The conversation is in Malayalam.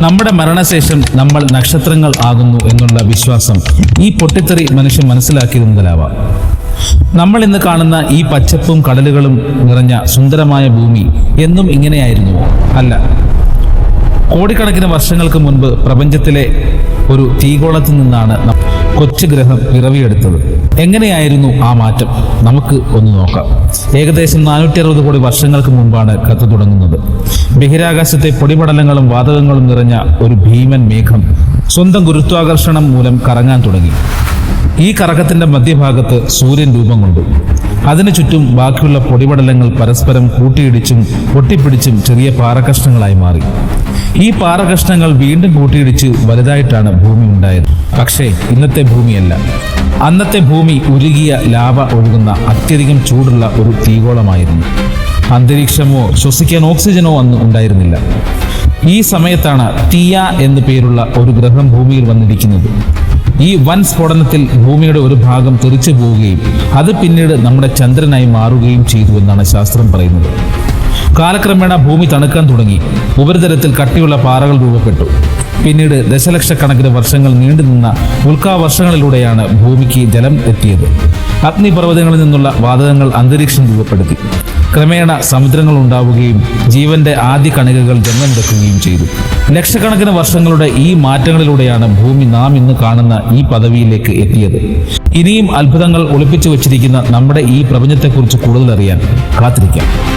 നമ്മുടെ മരണശേഷം നമ്മൾ നക്ഷത്രങ്ങൾ ആകുന്നു എന്നുള്ള വിശ്വാസം ഈ പൊട്ടിത്തെറി മനുഷ്യൻ മനസ്സിലാക്കിയത് മുതലാവാം. നമ്മൾ ഇന്ന് കാണുന്ന ഈ പച്ചപ്പും കടലുകളും നിറഞ്ഞ സുന്ദരമായ ഭൂമി എന്നും ഇങ്ങനെയായിരുന്നുവോ? അല്ല. കോടിക്കണക്കിന് വർഷങ്ങൾക്ക് മുൻപ് പ്രപഞ്ചത്തിലെ ഒരു തീഗോളത്തിൽ നിന്നാണ് കൊച്ചു ഗ്രഹം പിറവിയെടുത്തത്. എങ്ങനെയായിരുന്നു ആ മാറ്റം? നമുക്ക് ഒന്ന് നോക്കാം. ഏകദേശം 460 കോടി വർഷങ്ങൾക്ക് മുമ്പാണ് കഥ തുടങ്ങുന്നത്. ബഹിരാകാശത്തെ പൊടിപടലങ്ങളും വാതകങ്ങളും നിറഞ്ഞ ഒരു ഭീമൻ മേഘം സ്വന്തം ഗുരുത്വാകർഷണം മൂലം കറങ്ങാൻ തുടങ്ങി. ഈ കറക്കത്തിന്റെ മധ്യഭാഗത്ത് സൂര്യൻ രൂപം കൊണ്ടു. അതിനു ചുറ്റും ബാക്കിയുള്ള പൊടിപടലങ്ങൾ പരസ്പരം കൂട്ടിയിടിച്ചും ഒട്ടിപ്പിടിച്ചും ചെറിയ പാറകഷ്ണങ്ങളായി മാറി. ഈ പാറകഷ്ണങ്ങൾ വീണ്ടും കൂട്ടിയിടിച്ച് വലുതായിട്ടാണ് ഭൂമി ഉണ്ടായത്. പക്ഷേ ഇന്നത്തെ ഭൂമിയല്ല. അന്നത്തെ ഭൂമി ഉരുകിയ ലാവ ഒഴുകുന്ന അത്യധികം ചൂടുള്ള ഒരു തീഗോളമായിരുന്നു. അന്തരീക്ഷമോ ശ്വസിക്കാൻ ഓക്സിജനോ അന്ന് ഉണ്ടായിരുന്നില്ല. ഈ സമയത്താണ് തിയ എന്നു പേരുള്ള ഒരു ഗ്രഹം ഭൂമിയിൽ വന്നിരിക്കുന്നത്. ഈ വൻ സ്ഫോടനത്തിൽ ഭൂമിയുടെ ഒരു ഭാഗം തെറിച്ചു പോവുകയും അത് പിന്നീട് നമ്മുടെ ചന്ദ്രനായി മാറുകയും ചെയ്തു എന്നാണ് ശാസ്ത്രം പറയുന്നത്. കാലക്രമേണ ഭൂമി തണുക്കാൻ തുടങ്ങി. ഉപരിതലത്തിൽ കട്ടിയുള്ള പാറകൾ രൂപപ്പെട്ടു. പിന്നീട് ദശലക്ഷക്കണക്കിന് വർഷങ്ങൾ നീണ്ടുനിന്ന ഉൽക്കാവർഷങ്ങളിലൂടെയാണ് ഭൂമിക്ക് ജലം എത്തിയത്. അഗ്നിപർവ്വതങ്ങളിൽ നിന്നുള്ള വാതകങ്ങൾ അന്തരീക്ഷം രൂപപ്പെടുത്തി. ക്രമേണ സമുദ്രങ്ങൾ ഉണ്ടാവുകയും ജീവന്റെ ആദ്യ കണികകൾ ജന്മമെടുക്കുകയും ചെയ്തു. ലക്ഷക്കണക്കിന് വർഷങ്ങളുടെ ഈ മാറ്റങ്ങളിലൂടെയാണ് ഭൂമി നാം ഇന്ന് കാണുന്ന ഈ പദവിയിലേക്ക് എത്തിയത്. ഇനിയും അത്ഭുതങ്ങൾ ഒളിപ്പിച്ചു വച്ചിരിക്കുന്ന നമ്മുടെ ഈ പ്രപഞ്ചത്തെക്കുറിച്ച് കൂടുതൽ അറിയാൻ കാത്തിരിക്കാം.